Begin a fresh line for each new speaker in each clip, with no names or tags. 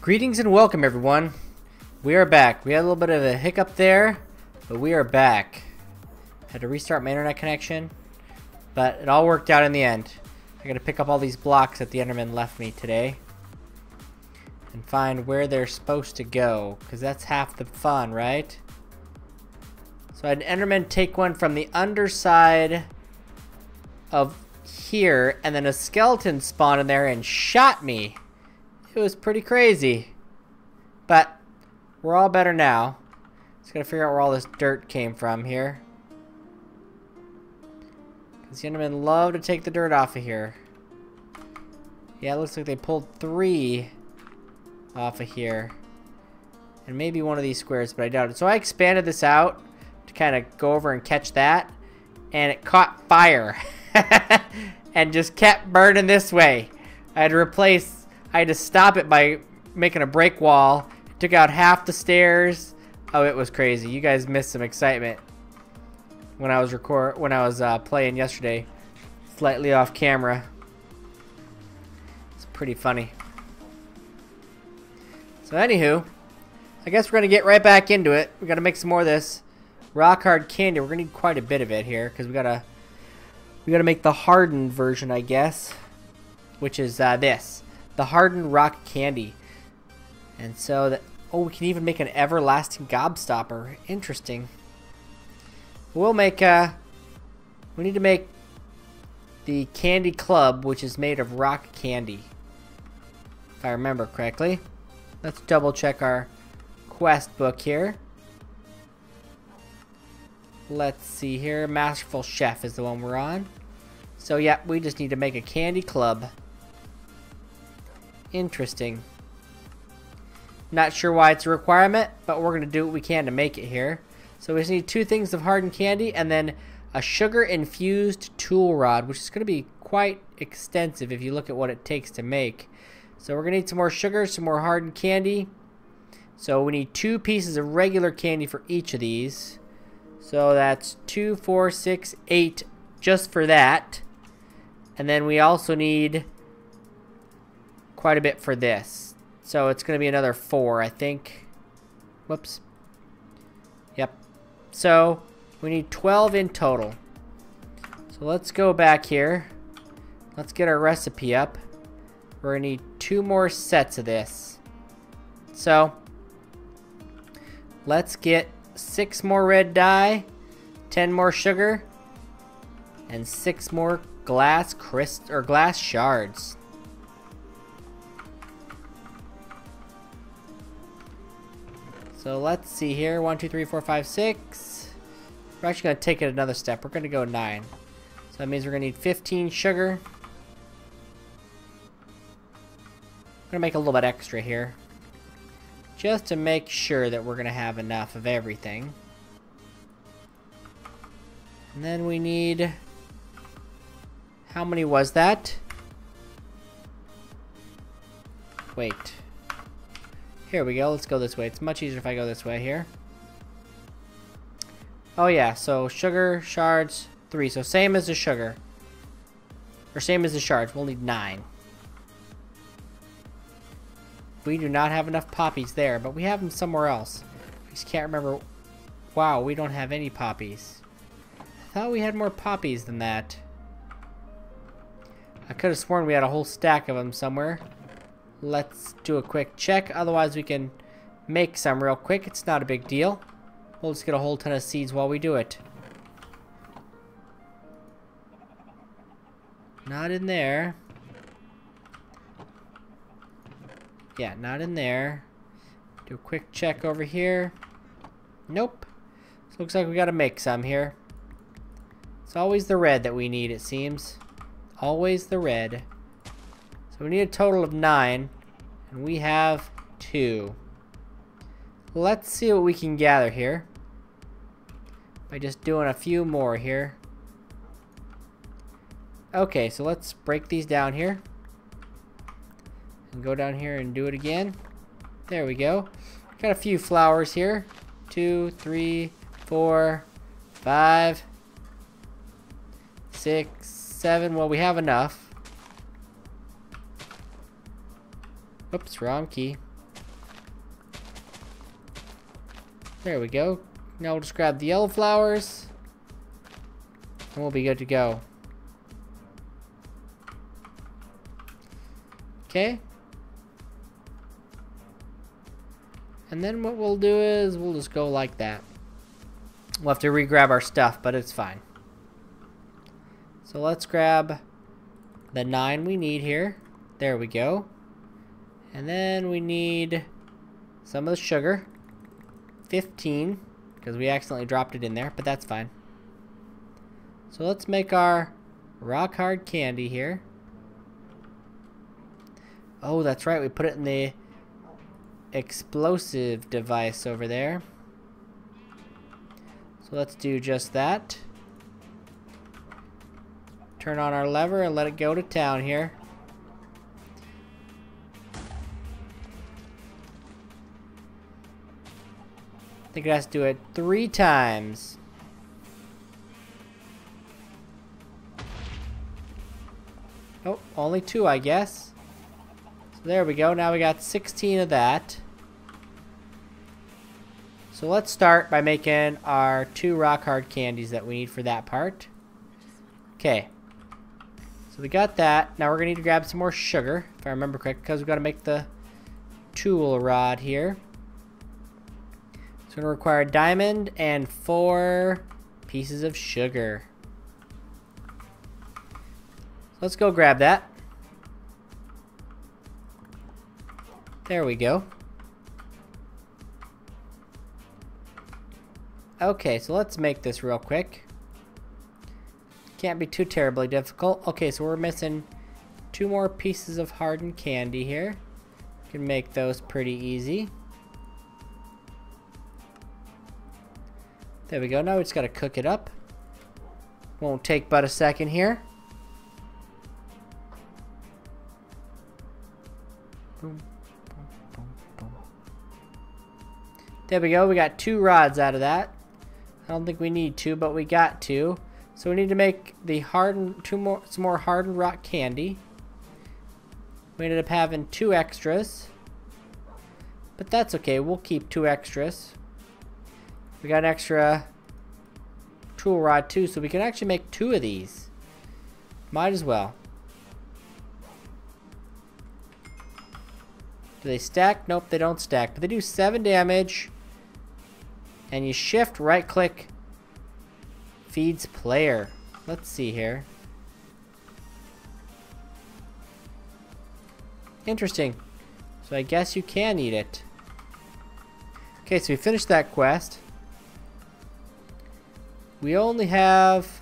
Greetings and welcome, everyone. We are back. We had a little bit of a hiccup there, but we are back. Had to restart my internet connection, but it all worked out in the end. I gotta pick up all these blocks that the Enderman left me today and find where they're supposed to go, because that's half the fun, right? So I had an Enderman take one from the underside of here, and then a skeleton spawned in there and shot me. It was pretty crazy, but we're all better now. Just gotta figure out where all this dirt came from here, because the Endermen love to take the dirt off of here. Yeah, it looks like they pulled 3 off of here, and maybe one of these squares, but I doubt it. So I expanded this out to kind of go over and catch that, and it caught fire and just kept burning this way. I had to stop it by making a break wall. It took out half the stairs. Oh, it was crazy. You guys missed some excitement when I was playing yesterday, slightly off camera. It's pretty funny. So anywho, I guess we're gonna get right back into it. We gotta make some more of this rock hard candy. We're gonna need quite a bit of it here because we gotta make the hardened version, I guess, which is this. The hardened rock candy. And so that, oh, we can even make an everlasting gobstopper. Interesting. We'll make we need to make the candy club, which is made of rock candy, if I remember correctly. Let's double check our quest book here. Let's see here. Masterful Chef is the one we're on. So yeah, we just need to make a candy club. Interesting. Not sure why it's a requirement, but we're going to do what we can to make it here. So we just need 2 things of hardened candy and then a sugar-infused tool rod, which is going to be quite extensive if you look at what it takes to make. So we're going to need some more sugar, some more hardened candy. So we need 2 pieces of regular candy for each of these. So that's 2, 4, 6, 8 just for that. And then we also need quite a bit for this. So it's going to be another 4, I think. Whoops. Yep. So we need 12 in total. So let's go back here. Let's get our recipe up. We're going to need 2 more sets of this. So let's get 6 more red dye, 10 more sugar, and 6 more glass shards. So let's see here. 1, 2, 3, 4, 5, 6. We're actually going to take it another step. We're going to go 9. So that means we're going to need 15 sugar. I'm going to make a little bit extra here, just to make sure that we're going to have enough of everything. And then we need... How many was that? Wait. Here we go. Let's go this way. It's much easier if I go this way here. Oh yeah, so sugar, shards, 3. So same as the sugar. Or same as the shards. We'll need 9. We do not have enough poppies there, but we have them somewhere else. I just can't remember. Wow, we don't have any poppies. I thought we had more poppies than that. I could have sworn we had a whole stack of them somewhere. Let's do a quick check. Otherwise, we can make some real quick. It's not a big deal. We'll just get a whole ton of seeds while we do it. Not in there. Yeah, not in there. Do a quick check over here. Nope. So looks like we gotta make some here. It's always the red that we need, it seems. Always the red. So we need a total of 9, and we have 2. Let's see what we can gather here by just doing a few more here. Okay, so let's break these down here and go down here and do it again. There we go. Got a few flowers here. 2, 3, 4, 5, 6, 7. Well, we have enough. Oops, wrong key. There we go. Now we'll just grab the yellow flowers. And we'll be good to go. Okay. And then what we'll do is we'll just go like that. We'll have to re-grab our stuff, but it's fine. So let's grab the 9 we need here. There we go. And then we need some of the sugar. 15, because we accidentally dropped it in there, but that's fine. So let's make our rock hard candy here. Oh, that's right, we put it in the explosive device over there. So let's do just that. Turn on our lever and let it go to town here. I think it has to do it 3 times. Oh, only 2, I guess. So there we go. Now we got 16 of that. So let's start by making our 2 rock hard candies that we need for that part. Okay. So we got that. Now we're going to need to grab some more sugar, if I remember correctly, because we've got to make the tool rod here. It's going to require a diamond and 4 pieces of sugar. Let's go grab that. There we go. Okay, so let's make this real quick. Can't be too terribly difficult. Okay, so we're missing 2 more pieces of hardened candy here. Can make those pretty easy. There we go. Now we just got to cook it up. Won't take but a second here. Boom, boom, boom, boom. There we go. We got 2 rods out of that. I don't think we need 2, but we got 2. So we need to make the hardened some more hardened rock candy. We ended up having 2 extras, but that's okay. We'll keep 2 extras. We got an extra tool rod too, so we can actually make 2 of these. Might as well. Do they stack? Nope, they don't stack, but they do 7 damage. And you shift, right click, feeds player. Let's see here. Interesting. So I guess you can eat it. Okay, so we finished that quest. We only have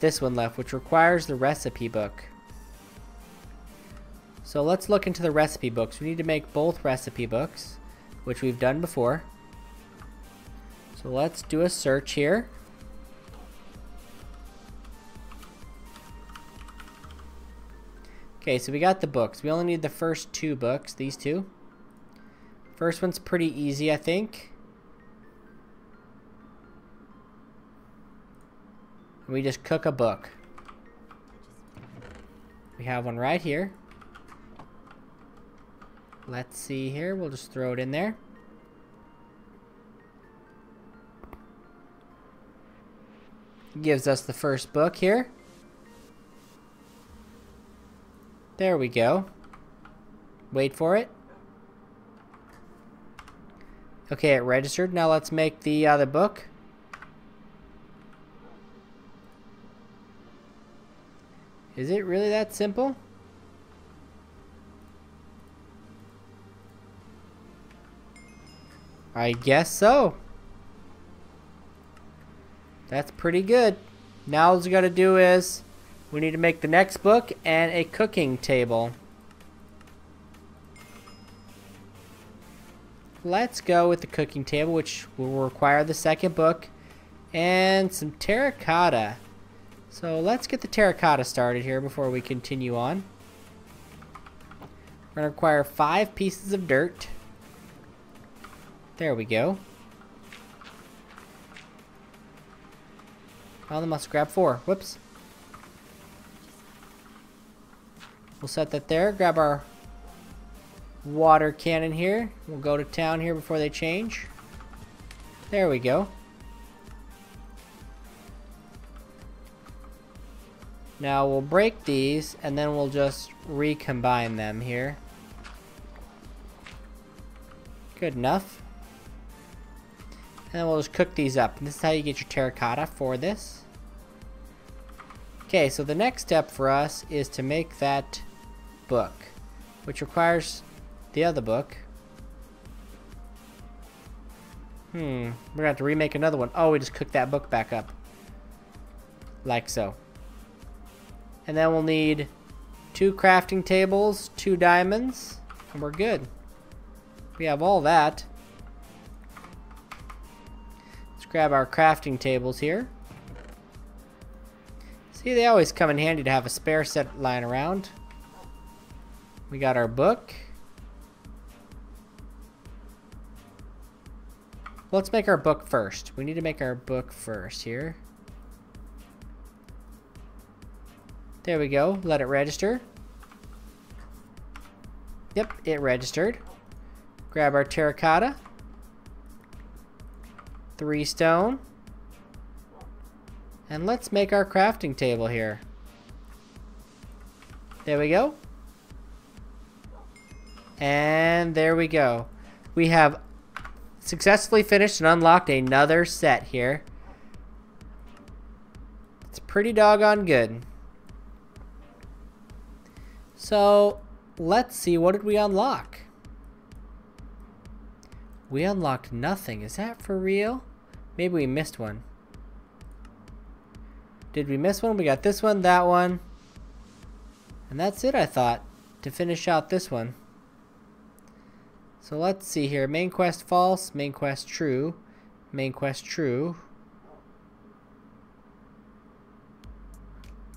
this one left, which requires the recipe book. So let's look into the recipe books. We need to make both recipe books, which we've done before. So let's do a search here. Okay, so we got the books. We only need the first 2 books, these 2. First one's pretty easy, I think. We just cook a book. We have one right here. Let's see here. We'll just throw it in there. Gives us the first book here. There we go. Wait for it. Okay, it registered. Now let's make the other book. Is it really that simple? I guess so. That's pretty good. Now all we gotta do is we need to make the next book and a cooking table. Let's go with the cooking table, which will require the second book and some terracotta. So let's get the terracotta started here before we continue on. We're gonna require 5 pieces of dirt. There we go. Oh, then must grab 4. Whoops. We'll set that there. Grab our water cannon here. We'll go to town here before they change. There we go. Now we'll break these and then we'll just recombine them here. Good enough. And then we'll just cook these up. And this is how you get your terracotta for this. Okay, so the next step for us is to make that book, which requires the other book. We're gonna have to remake another one. Oh, we just cooked that book back up. Like so. And then we'll need 2 crafting tables, 2 diamonds, and we're good. We have all that. Let's grab our crafting tables here. See, they always come in handy to have a spare set lying around. We got our book. Let's make our book first. We need to make our book first here. There we go. Let it register. Yep, it registered. Grab our terracotta. 3 stone. And let's make our crafting table here. There we go. And there we go. We have successfully finished and unlocked another set here. It's pretty doggone good. So, let's see, what did we unlock? We unlocked nothing. Is that for real? Maybe we missed one. Did we miss one? We got this one, that one. And that's it, I thought, to finish out this one. So let's see here. Main quest false, main quest true, main quest true.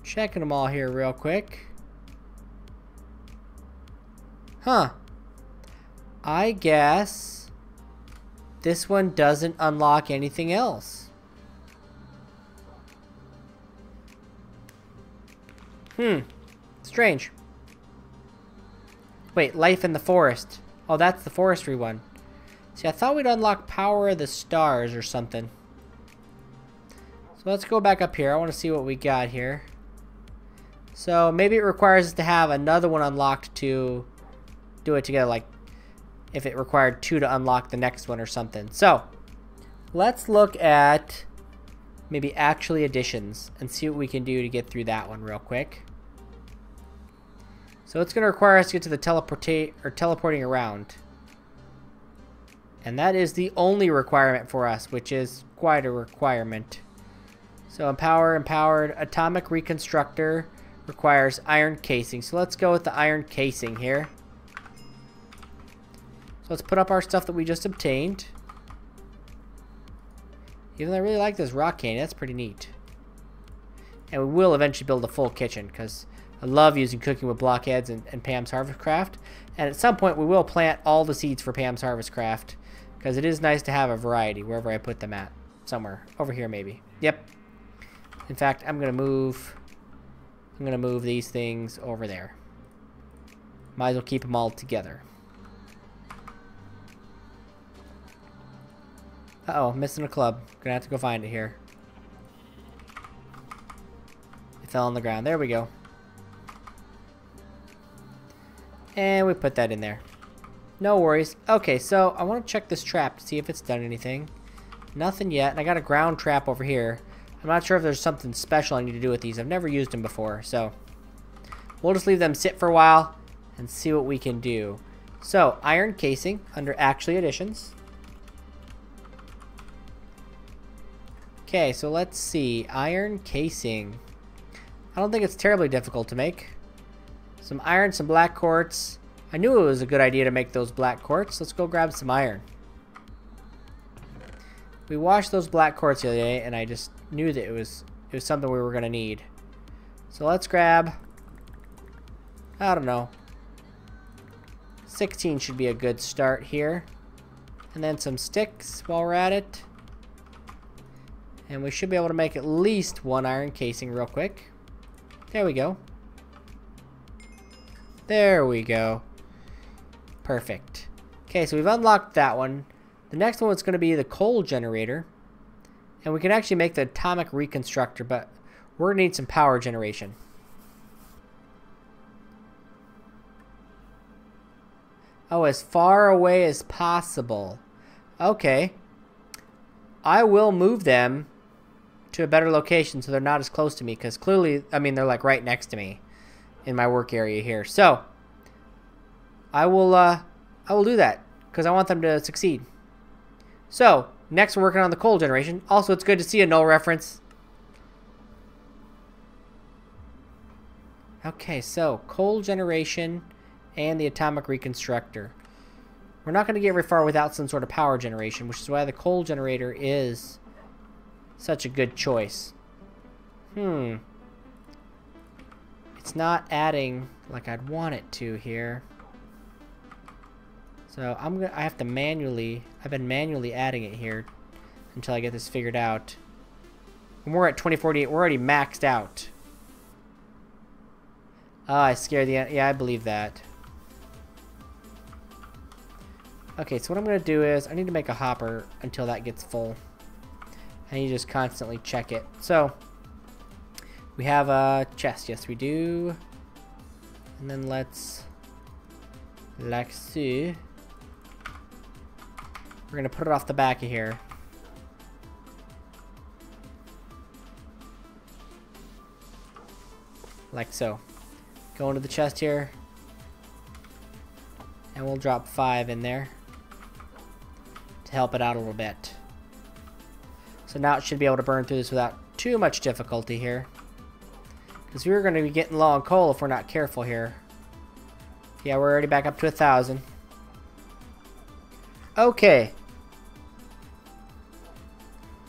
Checking them all here real quick. Huh. I guess this one doesn't unlock anything else. Strange. Wait, life in the forest. Oh, that's the forestry one. See, I thought we'd unlock power of the stars or something. So let's go back up here. I want to see what we got here. So maybe it requires us to have another one unlocked to do it together, like if it required 2 to unlock the next one or something. So let's look at maybe actually additions and see what we can do to get through that one real quick. So it's going to require us to get to the teleporting around. And that is the only requirement for us, which is quite a requirement. So empowered atomic reconstructor requires iron casing. So let's go with the iron casing here. So let's put up our stuff that we just obtained. Even though I really like this rock candy, that's pretty neat. And we will eventually build a full kitchen because I love using cooking with blockheads and Pam's Harvest Craft. And at some point we will plant all the seeds for Pam's Harvest Craft because it is nice to have a variety wherever I put them at. Somewhere. Over here maybe. Yep. In fact, I'm going to move these things over there. Might as well keep them all together. Uh-oh, missing a club. Gonna have to go find it here. It fell on the ground. There we go. And we put that in there. No worries. Okay, so I want to check this trap to see if it's done anything. Nothing yet. And I got a ground trap over here. I'm not sure if there's something special I need to do with these. I've never used them before, so we'll just leave them sit for a while and see what we can do. So, iron casing under actually additions. Okay, so let's see. Iron casing. I don't think it's terribly difficult to make. Some iron, some black quartz. I knew it was a good idea to make those black quartz. Let's go grab some iron. We washed those black quartz the other day, and I just knew that it was something we were going to need. So let's grab, I don't know, 16 should be a good start here. And then some sticks while we're at it. And we should be able to make at least 1 iron casing real quick. There we go. There we go. Perfect. Okay, so we've unlocked that one. The next one is going to be the coal generator. And we can actually make the atomic reconstructor, but we're going to need some power generation. Oh, as far away as possible. Okay. I will move them to a better location so they're not as close to me, because clearly, I mean, they're like right next to me in my work area here. So I will do that because I want them to succeed. So next we're working on the coal generation. Also, it's good to see a null reference. Okay, so coal generation and the atomic reconstructor. We're not going to get very far without some sort of power generation, which is why the coal generator is such a good choice. It's not adding like I'd want it to here. So I have to manually, I've been manually adding it here until I get this figured out. When we're at 2048, we're already maxed out. Ah, I scared the, yeah, I believe that. Okay, so what I'm going to do is I need to make a hopper until that gets full. And you just constantly check it. So we have a chest. Yes, we do. And then let's, like so. We're going to put it off the back of here. Like so. Go into the chest here. And we'll drop 5 in there to help it out a little bit. So now it should be able to burn through this without too much difficulty here. Because we're going to be getting low on coal if we're not careful here. Yeah, we're already back up to 1,000. Okay.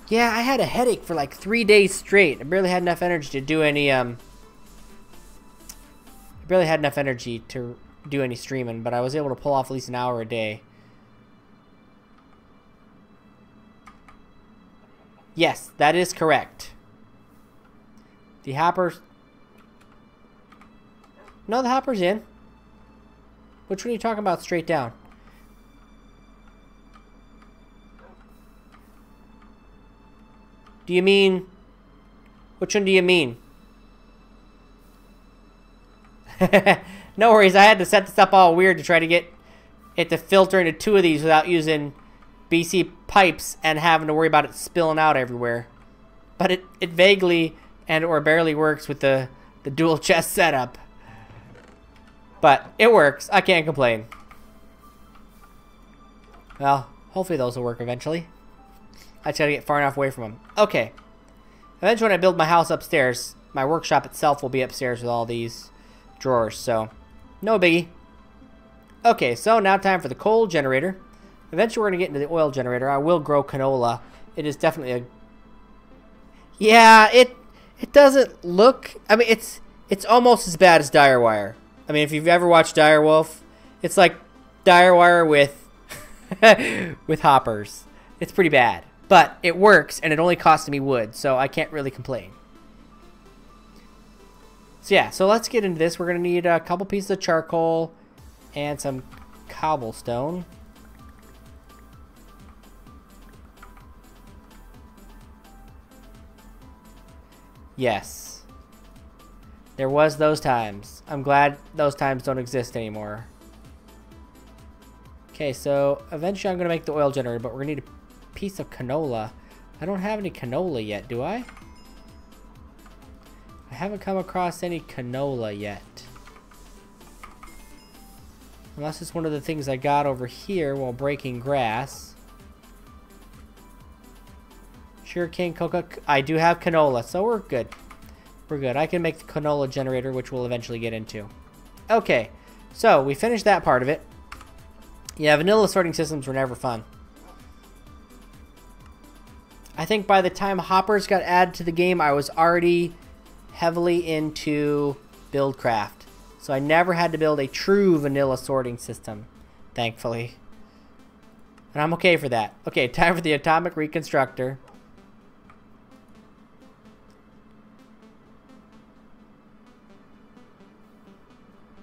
Yeah, I had a headache for like 3 days straight. I barely had enough energy to do any, streaming, but I was able to pull off at least an hour a day. Yes, that is correct. The hopper's... No, the hopper's in. Which one are you talking about straight down? Do you mean... Which one do you mean? No worries, I had to set this up all weird to try to get it to filter into 2 of these without using BC pipes and having to worry about it spilling out everywhere. But it vaguely and or barely works with the dual chest setup. But it works. I can't complain. Well, hopefully those will work eventually. I just gotta get far enough away from them. Okay. Eventually when I build my house upstairs, my workshop itself will be upstairs with all these drawers, so no biggie. Okay, so now time for the coal generator. Eventually we're going to get into the oil generator. I will grow canola. It is definitely a... Yeah, it doesn't look... I mean, it's almost as bad as Direwire. I mean, if you've ever watched Direwolf, it's like Direwire with with hoppers. It's pretty bad. But it works, and it only cost me wood, so I can't really complain. So yeah, so let's get into this. We're going to need a couple pieces of charcoal and some cobblestone. Yes. There was those times. I'm glad those times don't exist anymore. Okay, so eventually I'm going to make the oil generator, but we're going to need a piece of canola. I don't have any canola yet, do I? I haven't come across any canola yet. Unless it's one of the things I got over here while breaking grass. Sugarcane, coca. I do have canola, so we're good. We're good. I can make the canola generator, which we'll eventually get into. Okay, so we finished that part of it. Yeah, vanilla sorting systems were never fun. I think by the time hoppers got added to the game, I was already heavily into Buildcraft. So I never had to build a true vanilla sorting system, thankfully. And I'm okay for that. Okay, time for the atomic reconstructor.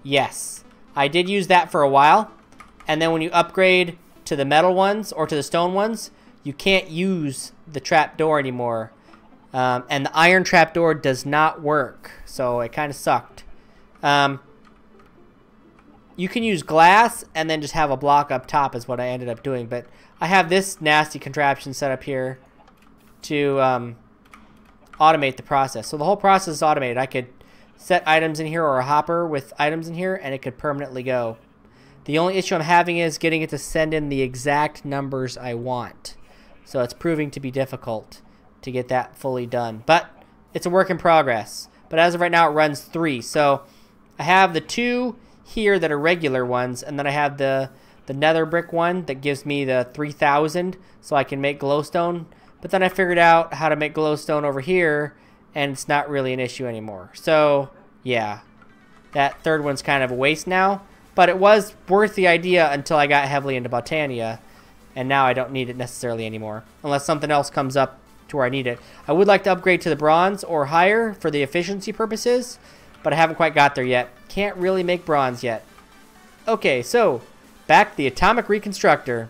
Yes, I did use that for a while. And then when you upgrade to the metal ones or to the stone ones, you can't use the trapdoor anymore. And the iron trapdoor does not work. So it kind of sucked. You can use glass and then just have a block up top is what I ended up doing. But I have this nasty contraption set up here to automate the process. So the whole process is automated. I could set items in here or a hopper with items in here and it could permanently go. The only issue I'm having is getting it to send in the exact numbers I want. So it's proving to be difficult to get that fully done. But it's a work in progress. But as of right now, it runs 3. So I have the 2 here that are regular ones, and then I have the nether brick one that gives me the 3000 so I can make glowstone. But then I figured out how to make glowstone over here, and it's not really an issue anymore. So, yeah. That third one's kind of a waste now. But it was worth the idea until I got heavily into Botania. And now I don't need it necessarily anymore. Unless something else comes up to where I need it. I would like to upgrade to the bronze or higher for the efficiency purposes. But I haven't quite got there yet. Can't really make bronze yet. Okay, so back to the atomic reconstructor.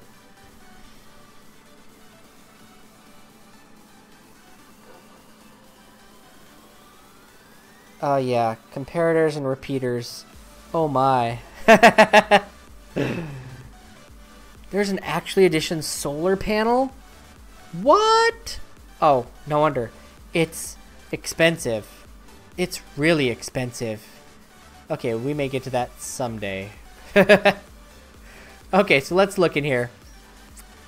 Oh yeah, comparators and repeaters. Oh my. There's an actually edition solar panel? What? Oh, no wonder. It's expensive. It's really expensive. Okay, we may get to that someday. Okay, so let's look in here.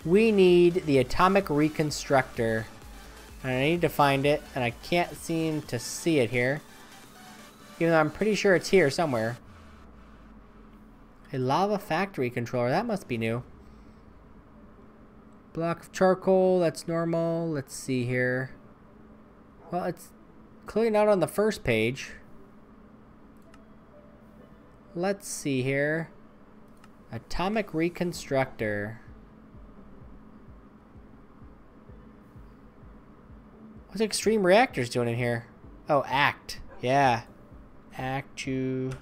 We need the atomic reconstructor. And I need to find it, and I can't seem to see it here. Even though I'm pretty sure it's here somewhere. A lava factory controller. That must be new. Block of charcoal. That's normal. Let's see here. Well, it's clearly not on the first page. Let's see here. Atomic reconstructor. What's Extreme Reactors doing in here? Oh, ACT. Yeah. ACT to...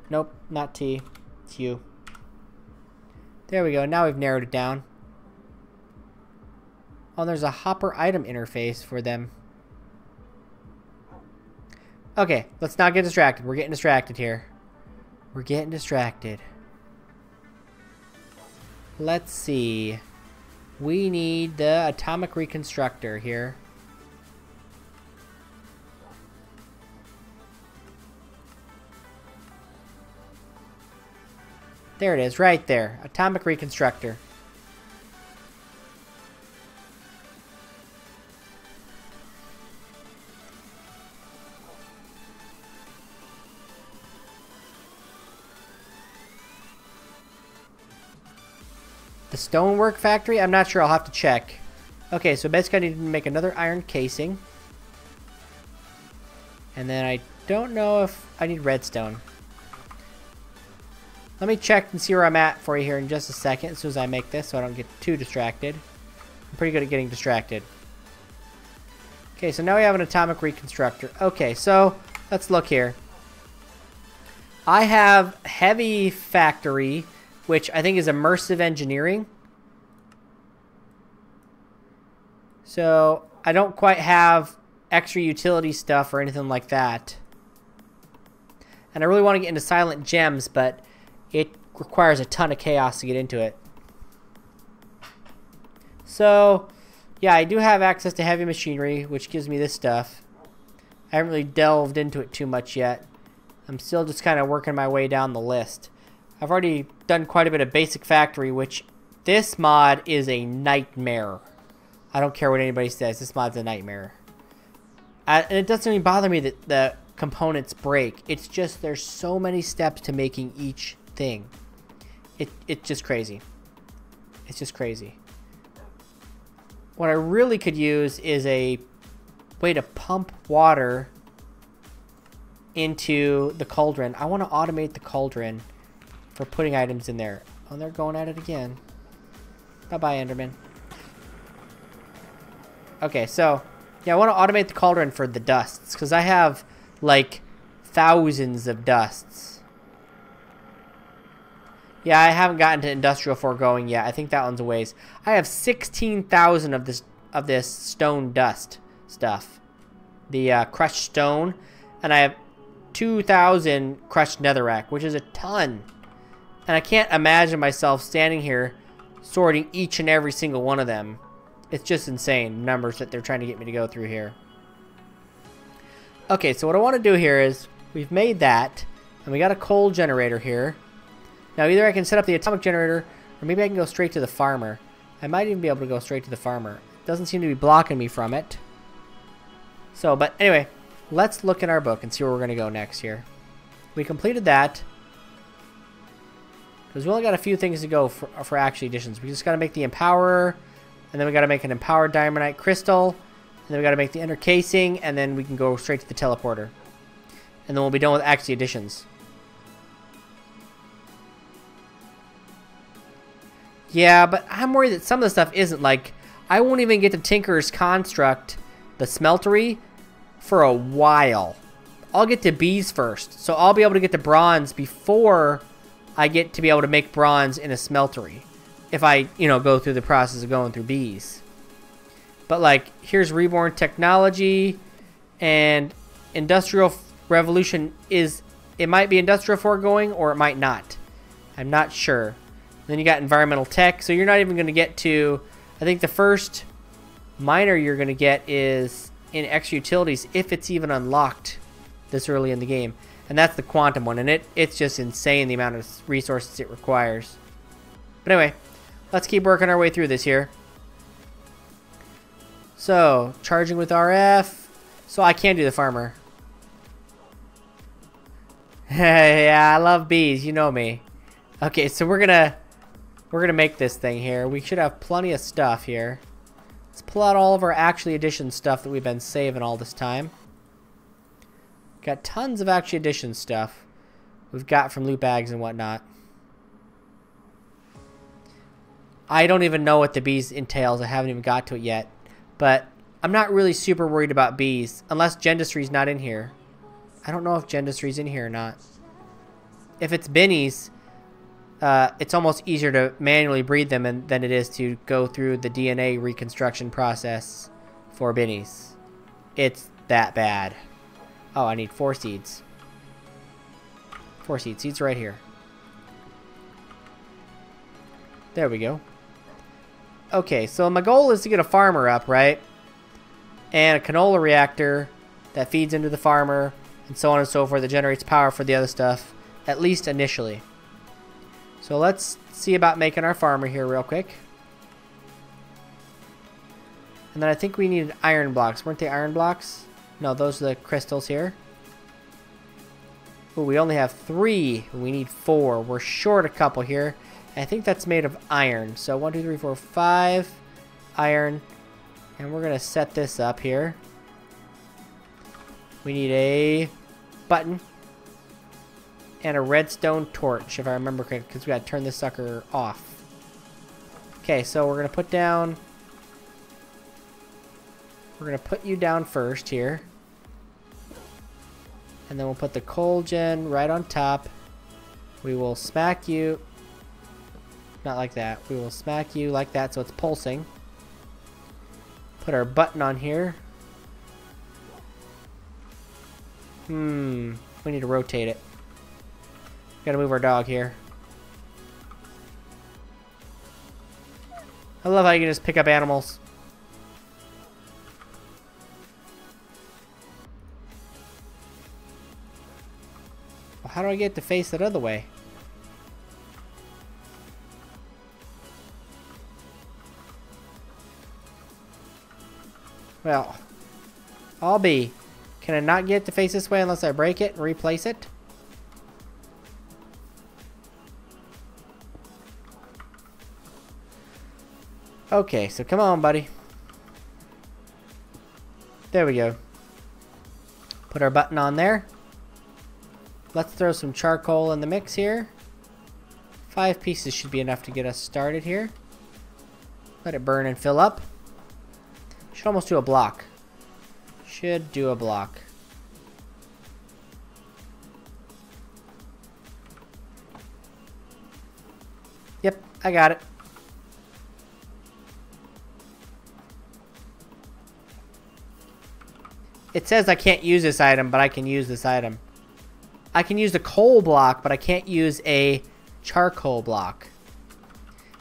Nope, not T. It's U. There we go. Now we've narrowed it down. Oh, there's a hopper item interface for them. Okay, let's not get distracted. We're getting distracted here. We're getting distracted. Let's see. We need the atomic reconstructor here. There it is, right there. Atomic reconstructor. The stonework factory? I'm not sure. I'll have to check. Okay, so basically I need to make another iron casing. And then I don't know if I need redstone. Let me check and see where I'm at for you here in just a second as soon as I make this so I don't get too distracted. I'm pretty good at getting distracted. Okay, so now we have an atomic reconstructor. Okay, so let's look here. I have heavy factory, which I think is immersive engineering. So I don't quite have extra utility stuff or anything like that. And I really want to get into silent gems, but it requires a ton of chaos to get into it. So, yeah, I do have access to heavy machinery, which gives me this stuff. I haven't really delved into it too much yet. I'm still just kind of working my way down the list. I've already done quite a bit of basic factory, which this mod is a nightmare. I don't care what anybody says. This mod's a nightmare. And it doesn't even bother me that the components break. It's just there's so many steps to making each thing. It's just crazy. It's just crazy. What I really could use is a way to pump water into the cauldron. I want to automate the cauldron for putting items in there. Oh, they're going at it again. Bye-bye, Enderman. Okay, so yeah, I want to automate the cauldron for the dusts because I have like thousands of dusts. Yeah, I haven't gotten to industrial foregoing yet. I think that one's a ways. I have 16,000 of this stone dust stuff. The crushed stone. And I have 2,000 crushed netherrack, which is a ton. And I can't imagine myself standing here sorting each and every single one of them. It's just insane numbers that they're trying to get me to go through here. Okay, so what I want to do here is we've made that. And we got a coal generator here. Now either I can set up the atomic generator or maybe I can go straight to the farmer. I might even be able to go straight to the farmer. It doesn't seem to be blocking me from it. So, but anyway, let's look in our book and see where we're going to go next here. We completed that. Because we only got a few things to go for actual additions. We just got to make the Empowerer. And then we got to make an Empowered Diamondite Crystal. And then we got to make the Inner Casing. And then we can go straight to the Teleporter. And then we'll be done with actual additions. Yeah, but I'm worried that some of the stuff isn't. Like, I won't even get to Tinker's Construct, the smeltery, for a while. I'll get to bees first. So I'll be able to get to bronze before I get to be able to make bronze in a smeltery. If I, you know, go through the process of going through bees. But, like, here's Reborn Technology. And Industrial Revolution is... It might be Industrial foregoing or it might not. I'm not sure. Then you got environmental tech, so you're not even going to get to, I think the first miner you're going to get is in extra utilities if it's even unlocked this early in the game. And that's the quantum one, and it's just insane the amount of resources it requires. But anyway, let's keep working our way through this here. So, charging with RF. So I can do the farmer. Yeah, I love bees, you know me. Okay, so we're gonna make this thing here. We should have plenty of stuff here. Let's pull out all of our actually addition stuff that we've been saving all this time. Got tons of actually addition stuff we've got from loot bags and whatnot. I don't even know what the bees entails. I haven't even got to it yet. But I'm not really super worried about bees unless Gendustry's not in here. I don't know if Gendustry's in here or not. If it's Bennies, it's almost easier to manually breed them than it is to go through the DNA reconstruction process for Bennies. It's that bad. Oh, I need 4 seeds. 4 seeds. Seeds right here. There we go. Okay, so my goal is to get a farmer up, right? And a canola reactor that feeds into the farmer, and so on and so forth, that generates power for the other stuff, at least initially. So let's see about making our farmer here real quick. And then I think we needed iron blocks. Weren't they iron blocks? No, those are the crystals here. Oh, we only have 3. We need 4. We're short a couple here. I think that's made of iron. So 1, 2, 3, 4, 5 iron. And we're going to set this up here. We need a button. And a redstone torch, if I remember correctly, because we got to turn this sucker off. Okay, so we're going to put down... We're going to put you down first here. And then we'll put the coal gen right on top. We will smack you. Not like that. We will smack you like that so it's pulsing. Put our button on here. We need to rotate it. Gotta move our dog here. I love how you can just pick up animals. Well, how do I get to face that other way? Well, I'll be. Can I not get to face this way unless I break it and replace it? Okay, so come on, buddy. There we go. Put our button on there. Let's throw some charcoal in the mix here. 5 pieces should be enough to get us started here. Let it burn and fill up. Should almost do a block. Should do a block. I got it. It says I can't use this item, but I can use this item. I can use the coal block, but I can't use a charcoal block.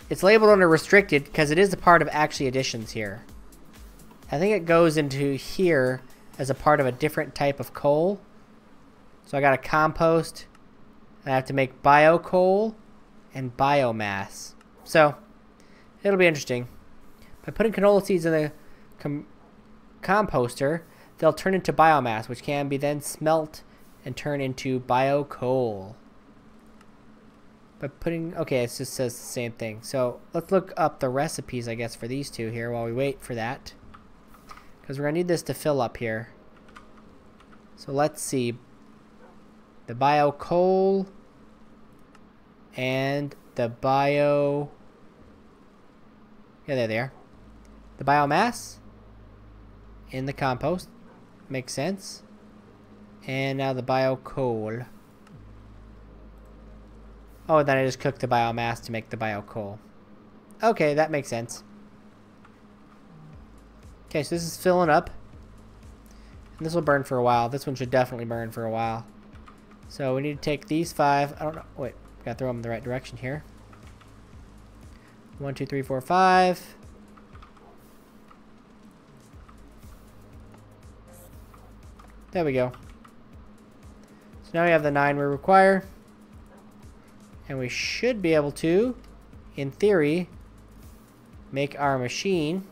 It's labeled under restricted because it is a part of actually additions here. I think it goes into here as a part of a different type of coal. So I got a compost. I have to make bio coal and biomass. So it'll be interesting. By putting canola seeds in the composter, they'll turn into biomass, which can be then smelt and turn into bio coal. By putting, okay, it just says the same thing. So let's look up the recipes, I guess, for these two here while we wait for that. Because we're going to need this to fill up here. So let's see. The bio coal and the bio... Yeah, there they are. The biomass in the compost. Makes sense. And now the bio coal. Oh, then I just cooked the biomass to make the bio coal. Okay, that makes sense. Okay, so this is filling up. And this will burn for a while. This one should definitely burn for a while. So we need to take these 5. I don't know. Wait, gotta throw them in the right direction here. 1, 2, 3, 4, 5. There we go. So now we have the 9 we require. And we should be able to, in theory, make our machine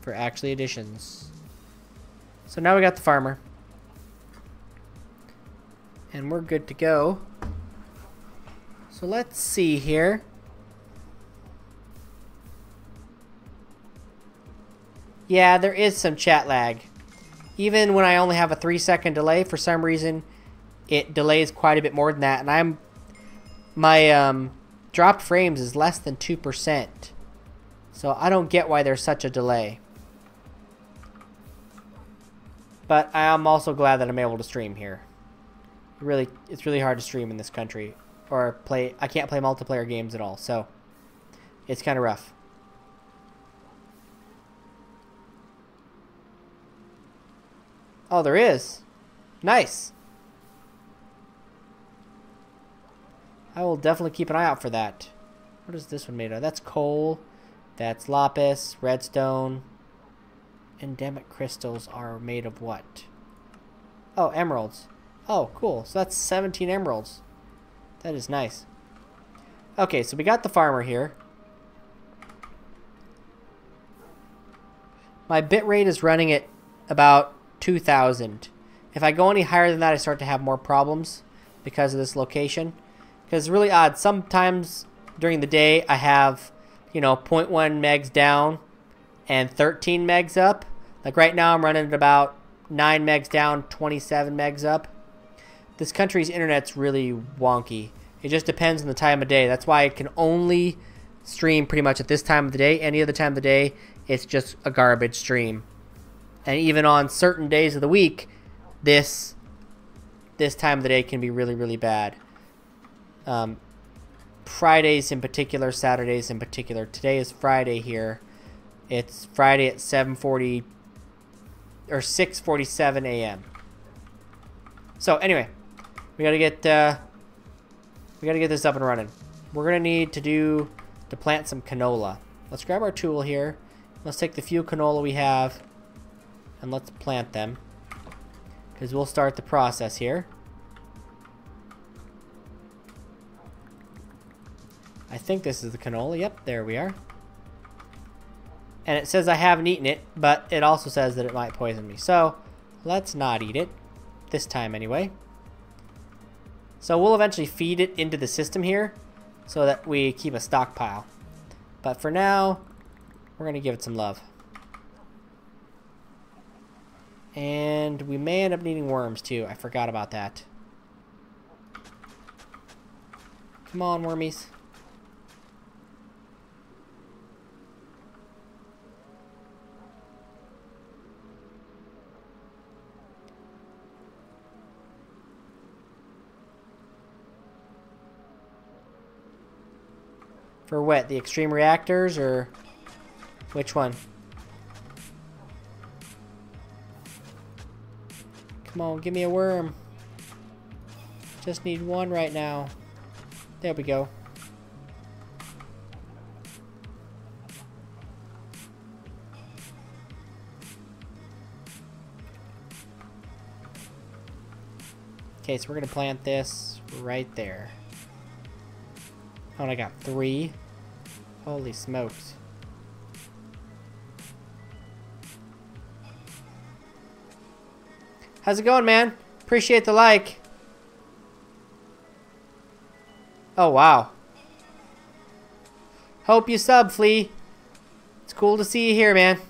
for actually additions. So now we got the farmer. And we're good to go. So let's see here. Yeah, there is some chat lag. Even when I only have a 3-second delay, for some reason, it delays quite a bit more than that. And my dropped frames is less than 2%. So I don't get why there's such a delay. But I am also glad that I'm able to stream here. It's really hard to stream in this country. Or play, I can't play multiplayer games at all. So it's kind of rough. Oh, there is. Nice. I will definitely keep an eye out for that. What is this one made of? That's coal. That's lapis, redstone. Endemic crystals are made of what? Oh, emeralds. Oh, cool. So that's 17 emeralds. That is nice. Okay, so we got the farmer here. My bitrate is running at about 2,000. If I go any higher than that, I start to have more problems because of this location. Because it's really odd. Sometimes during the day, I have, 0.1 megs down and 13 megs up. Like right now, I'm running at about 9 megs down, 27 megs up. This country's internet's really wonky. It just depends on the time of day. That's why I can only stream pretty much at this time of the day. Any other time of the day, it's just a garbage stream. And even on certain days of the week, this time of the day can be really, really bad. Fridays in particular, Saturdays in particular. Today is Friday here. It's Friday at 7:40 or 6:47 a.m. So anyway, we gotta get this up and running. We're gonna need to plant some canola. Let's grab our tool here. Let's take the few canola we have and let's plant them, because we'll start the process here. I think this is the canola. Yep, there we are. And it says I haven't eaten it, but it also says that it might poison me. So let's not eat it. This time anyway. So we'll eventually feed it into the system here so that we keep a stockpile. But for now, we're going to give it some love. And we may end up needing worms too. I forgot about that. Come on, wormies. For what? The extreme reactors or which one? Come on, give me a worm. Just need one right now. There we go. Okay, so we're gonna plant this right there. Oh, and I got 3. Holy smokes. How's it going, man? Appreciate the like. Oh, wow. Hope you sub, Flea. It's cool to see you here, man.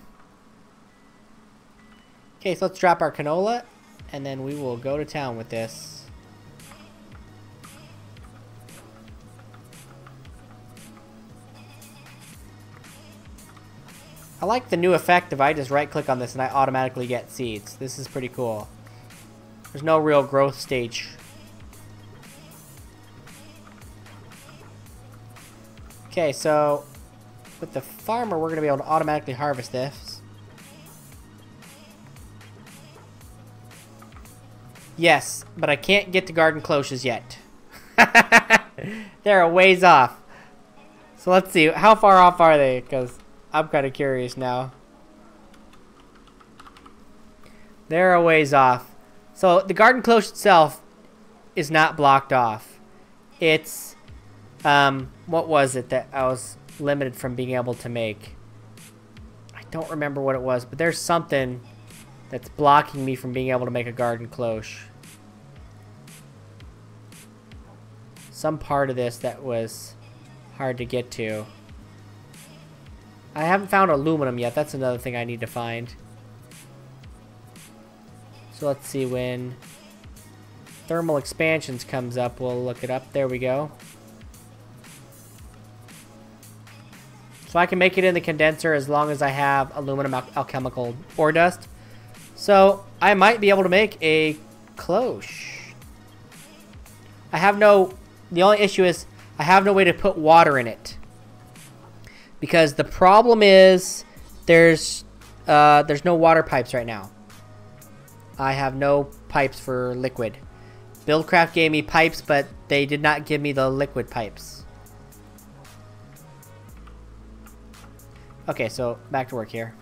Okay, so let's drop our canola, and then we will go to town with this. I like the new effect if I just right-click on this and I automatically get seeds. This is pretty cool. There's no real growth stage. Okay, so with the farmer, we're going to be able to automatically harvest this. Yes, but I can't get to garden cloches yet. They're a ways off. So let's see, how far off are they? Because I'm kind of curious now. They're a ways off. So the garden cloche itself is not blocked off. It's, what was it that I was limited from being able to make? I don't remember what it was, but there's something that's blocking me from being able to make a garden cloche. Some part of this that was hard to get to. I haven't found aluminum yet. That's another thing I need to find. So let's see, when thermal expansions comes up, we'll look it up. There we go. So I can make it in the condenser as long as I have aluminum alchemical ore dust. So I might be able to make a cloche. I have no... The only issue is I have no way to put water in it. Because the problem is there's no water pipes right now. I have no pipes for liquid. Buildcraft gave me pipes, but they did not give me the liquid pipes. Okay, so back to work here.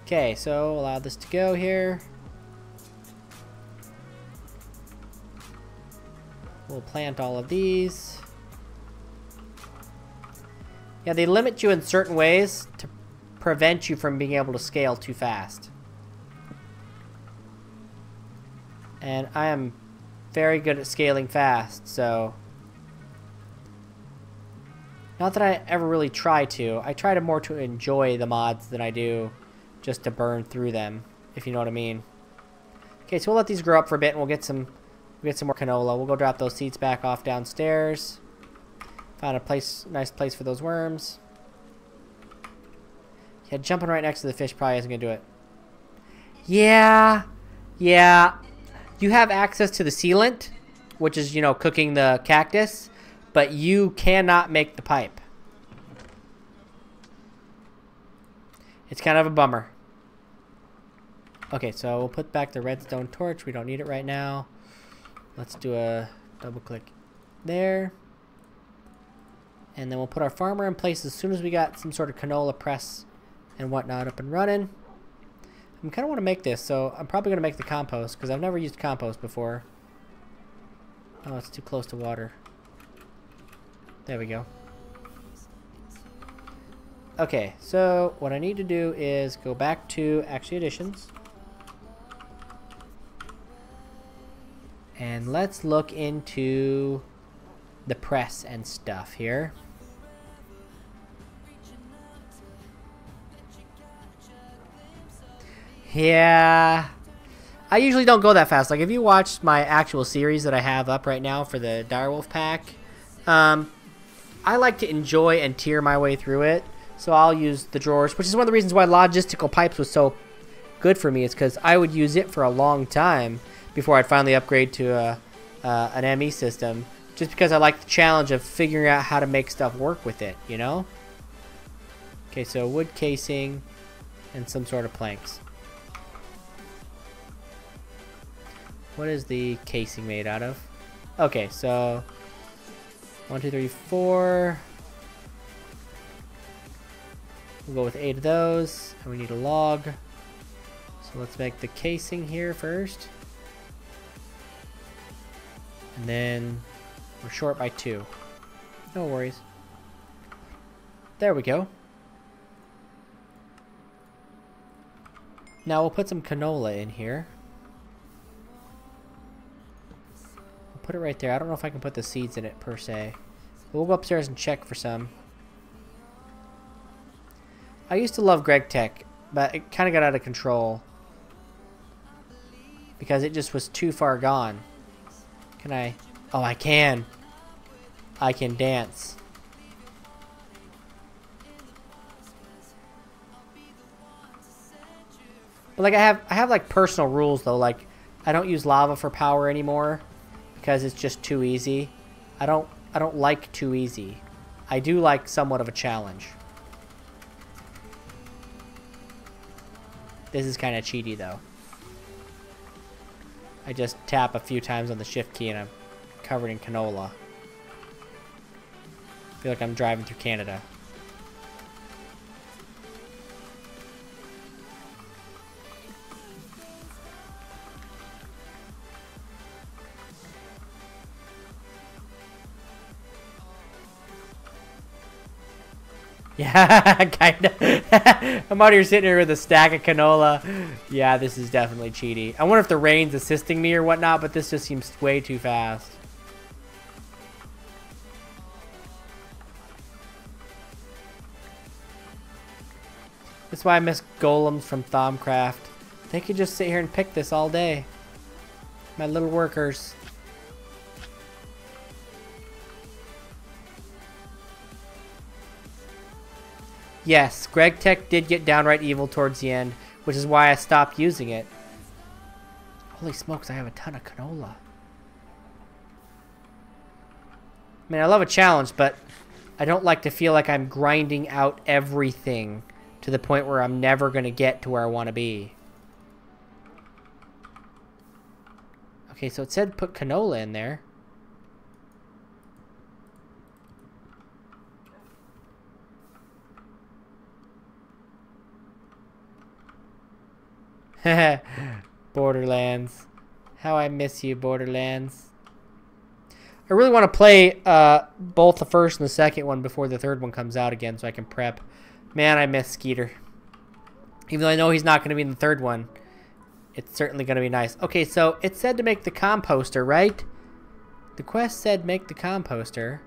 Okay, so allow this to go here. We'll plant all of these. Yeah, they limit you in certain ways to prevent you from being able to scale too fast. And I am very good at scaling fast, so... Not that I ever really try to. I try to more to enjoy the mods than I do just to burn through them, if you know what I mean. Okay, so we'll let these grow up for a bit and we'll get some more canola. We'll go drop those seeds back off downstairs. Found a place, nice place for those worms. Yeah, jumping right next to the fish probably isn't gonna do it. Yeah. You have access to the sealant, which is, you know, cooking the cactus, but you cannot make the pipe. It's kind of a bummer. Okay, so we'll put back the redstone torch. We don't need it right now. Let's do a double click there. And then we'll put our farmer in place as soon as we got some sort of canola press and whatnot up and running. I kind of want to make this, so I'm probably going to make the compost because I've never used compost before. Oh, it's too close to water. There we go. Okay, so what I need to do is go back to Actually Additions. And let's look into the press and stuff here. Yeah, I usually don't go that fast. Like, if you watch my actual series that I have up right now for the Direwolf pack, I like to enjoy and tier my way through it. So I'll use the drawers, which is one of the reasons why logistical pipes was so good for me. Is because I would use it for a long time before I'd finally upgrade to a an ME system, just because I like the challenge of figuring out how to make stuff work with it, you know? Okay, so wood casing and some sort of planks. What is the casing made out of? Okay, so 1, 2, 3, 4. We'll go with 8 of those, and we need a log. So let's make the casing here first. And then we're short by 2. No worries. There we go. Now we'll put some canola in here. We'll put it right there. I don't know if I can put the seeds in it per se. But we'll go upstairs and check for some. I used to love Greg Tech, but it kind of got out of control. Because it just was too far gone. Can I? Oh, I can. I can dance. But like I have like personal rules though. Like I don't use lava for power anymore because it's just too easy. I don't like too easy. I do like somewhat of a challenge. This is kind of cheaty though. I just tap a few times on the shift key and I'm covered in canola. I feel like I'm driving through Canada. Yeah, kinda. I'm out here sitting here with a stack of canola. Yeah, this is definitely cheaty. I wonder if the rain's assisting me or whatnot, but this just seems way too fast. That's why I miss golems from Thaumcraft. They could just sit here and pick this all day. My little workers. Yes, Greg Tech did get downright evil towards the end, which is why I stopped using it. Holy smokes, I have a ton of canola. I mean, I love a challenge, but I don't like to feel like I'm grinding out everything to the point where I'm never going to get to where I want to be. Okay, so it said put canola in there. Borderlands. How I miss you, Borderlands. I really want to play both the first and the second one before the third one comes out again so I can prep. Man, I miss Skeeter. Even though I know he's not going to be in the third one, it's certainly going to be nice. Okay, so it said to make the composter, right? The quest said make the composter.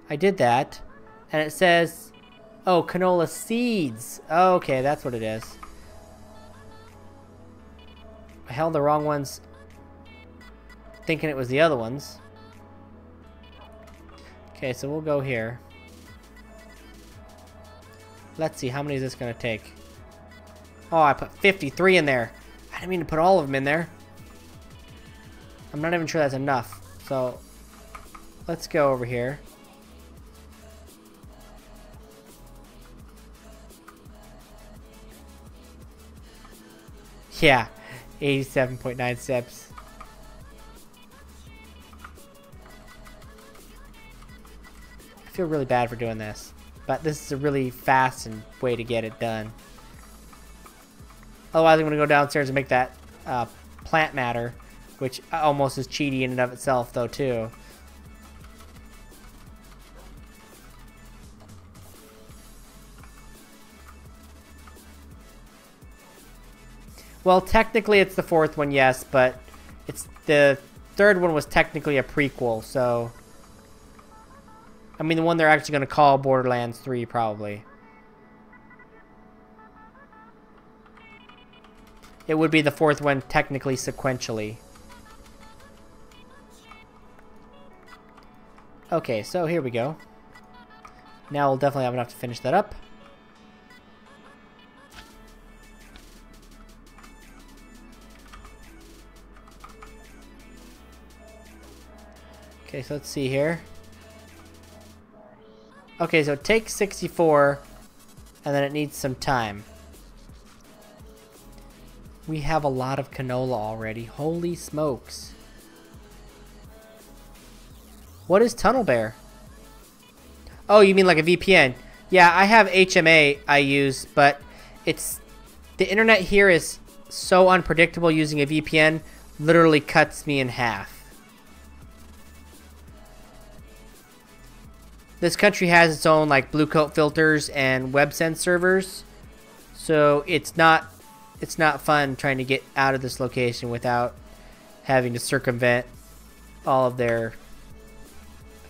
I did that. And it says, oh, canola seeds. Oh, okay, that's what it is. I held the wrong ones, thinking it was the other ones. Okay, so we'll go here. Let's see, how many is this going to take? Oh, I put 53 in there. I didn't mean to put all of them in there. I'm not even sure that's enough. So, let's go over here. Yeah. 87.9 steps. I feel really bad for doing this, but this is a really fast and way to get it done. Otherwise, I'm going to go downstairs and make that plant matter, which almost is cheaty in and of itself, though, too. Well, technically it's the fourth one, yes, but it's the third one was technically a prequel, so... I mean, the one they're actually going to call Borderlands 3, probably. It would be the fourth one, technically, sequentially. Okay, so here we go. Now we'll definitely have enough to finish that up. Okay, so let's see here. Okay, so it takes 64, and then it needs some time. We have a lot of canola already. Holy smokes. What is Tunnel Bear? Oh, you mean like a VPN? Yeah, I have HMA I use, but the internet here is so unpredictable. Using a VPN literally cuts me in half. This country has its own like blue coat filters and WebSense servers, so it's not fun trying to get out of this location without having to circumvent all of their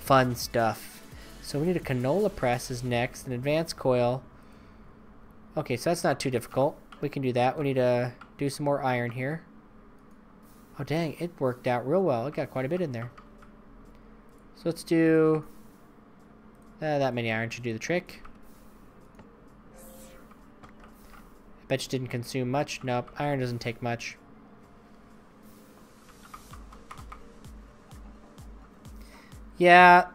fun stuff. So we need a canola press is next, an advanced coil. Okay, so that's not too difficult. We can do that. We need to do some more iron here. Oh dang, it worked out real well. It got quite a bit in there. So let's do that many iron should do the trick. I bet you didn't consume much. Nope, iron doesn't take much. Yeah,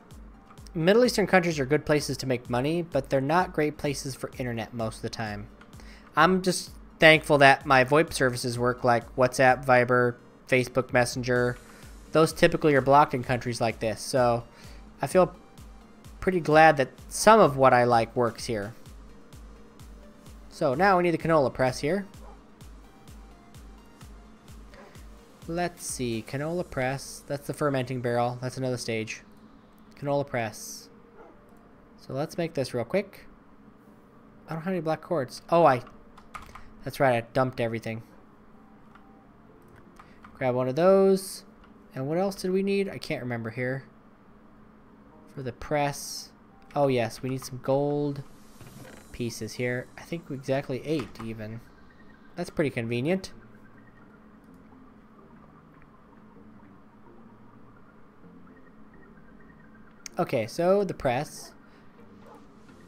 Middle Eastern countries are good places to make money, but they're not great places for internet most of the time. I'm just thankful that my VoIP services work, like WhatsApp, Viber, Facebook Messenger. Those typically are blocked in countries like this, so I feel pretty glad that some of what I like works here. So now we need the canola press here. Let's see, canola press. That's the fermenting barrel. That's another stage. Canola press. So let's make this real quick. I don't have any black quartz. Oh, that's right, I dumped everything. Grab one of those. And what else did we need? I can't remember here. For the press. Oh yes, we need some gold pieces here. I think exactly 8 even. That's pretty convenient. Okay, so the press.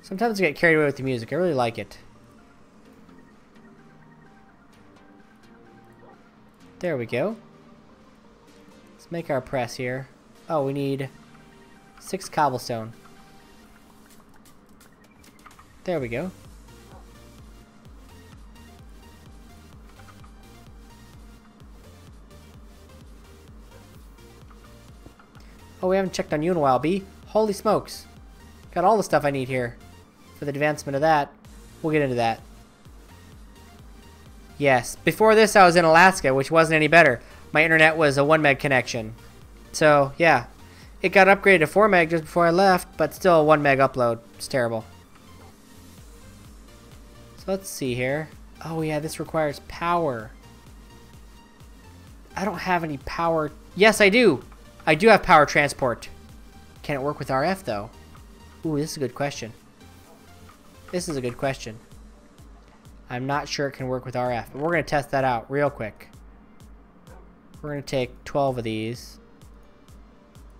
Sometimes I get carried away with the music. I really like it. There we go. Let's make our press here. Oh, we need 6 cobblestone. There we go. Oh, we haven't checked on you in a while, B. Holy smokes. Got all the stuff I need here for the advancement of that. We'll get into that. Yes, before this I was in Alaska, which wasn't any better. My internet was a 1 meg connection. So, yeah. It got upgraded to 4 meg just before I left, but still a 1 meg upload. It's terrible. So let's see here. Oh yeah, this requires power. I don't have any power. Yes, I do. I do have power transport. Can it work with RF though? Ooh, this is a good question. This is a good question. I'm not sure it can work with RF, but we're going to test that out real quick. We're going to take 12 of these.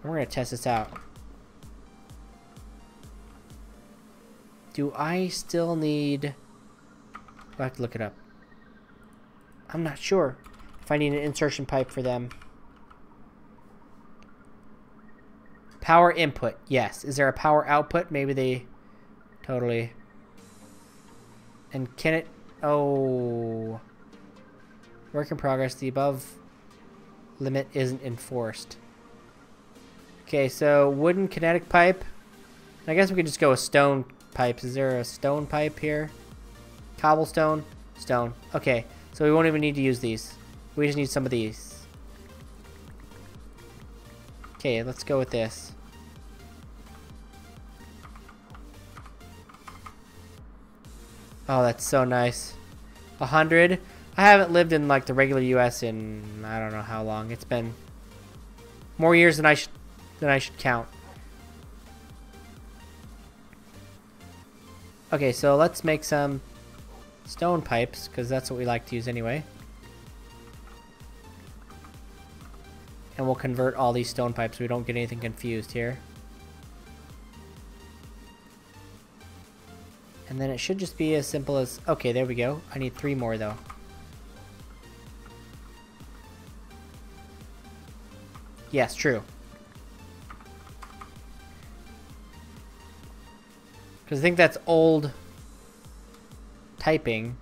We're going to test this out. Do I still need... I have to look it up. I'm not sure if I need an insertion pipe for them. Power input, yes. Is there a power output? Maybe they totally... And can it... Oh... Work in progress. The above limit isn't enforced. Okay, so wooden kinetic pipe. I guess we could just go with stone pipes. Is there a stone pipe here? Cobblestone? Stone. Okay, so we won't even need to use these. We just need some of these. Okay, let's go with this. Oh, that's so nice. 100. I haven't lived in like the regular US in I don't know how long. It's been more years than I should count. Okay, so let's make some stone pipes because that's what we like to use anyway. And we'll convert all these stone pipes so we don't get anything confused here. And then it should just be as simple as... Okay, there we go. I need 3 more, though. Yes, true. Because I think that's old typing.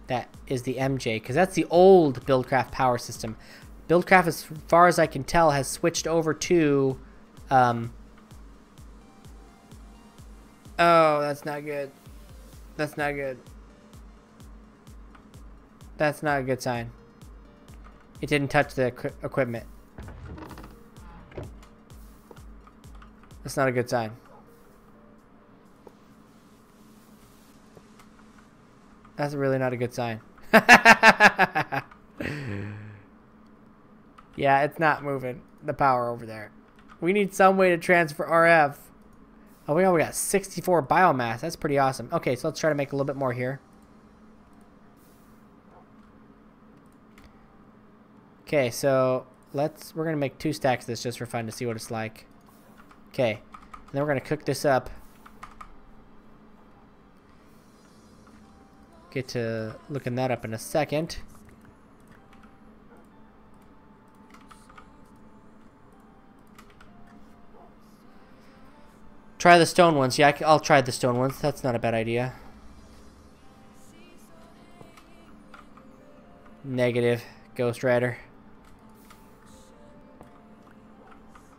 That is the MJ. Because that's the old Buildcraft power system. Buildcraft, as far as I can tell, has switched over to... oh, that's not good. That's not good. That's not a good sign. It didn't touch the equipment. That's not a good sign. That's really not a good sign. Yeah, it's not moving the power over there. We need some way to transfer RF. Oh, we got 64 biomass. That's pretty awesome. Okay, so let's try to make a little bit more here. Okay, so we're going to make 2 stacks of this just for fun to see what it's like. Okay, and then we're going to cook this up. Get to looking that up in a second. Try the stone ones. Yeah, I'll try the stone ones. That's not a bad idea. Negative, Ghost Rider.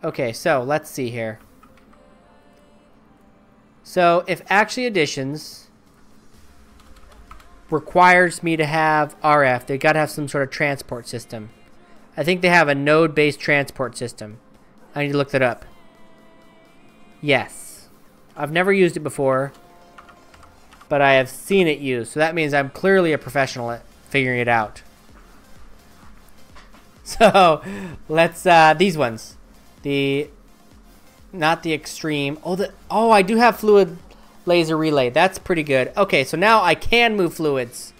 Okay, so let's see here. So if Actually Additions requires me to have RF, they gotta have some sort of transport system. I think they have a node-based transport system. I need to look that up. Yes. I've never used it before, but I have seen it used. So that means I'm clearly a professional at figuring it out. So let's these ones. Not the extreme. Oh, I do have fluid laser relay. That's pretty good. Okay, so now I can move fluids.